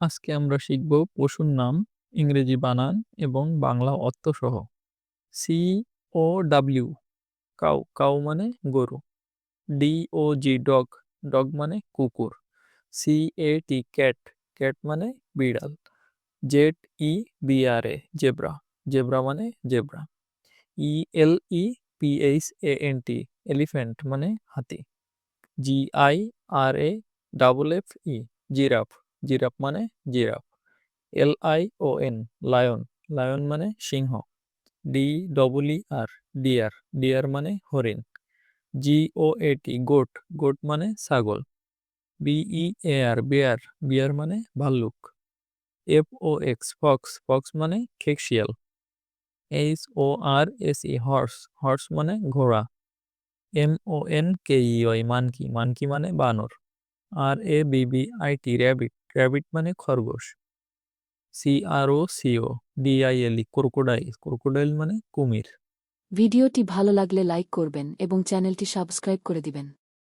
আজকে আমরা শিখব পশুর নাম, ইংরেজি বানান এবং বাংলা অর্থ সহ। C O W cow, cow মানে গরু। D O G dog, dog মানে কুকুর। C A T cat, cat মানে বিড়াল। Z E B R A zebra, zebra মানে zebra. E L E P H A N T elephant মানে হাতি। G I R A double F E giraffe, giraffe মানে giraffe. L I O N lion, lion মানে সিংহ। D double E R deer, deer মানে হরিণ। জি ও এ টি goat, goat মানে ছাগল। B E A R bear, bear মানে ভাল্লুক। F O X fox, fox মানে খেকশিয়াল। H O R S E horse, horse মানে ঘোড়া। M O N K E Y monkey, monkey মানে বানর। R A B B I T rabbit, rabbit মানে খরগোশ। C R O C O D I L E crocodile, crocodile মানে কুমির। ভিডিওটি ভালো লাগলে লাইক করবেন এবং চ্যানেলটি সাবস্ক্রাইব করে দিবেন।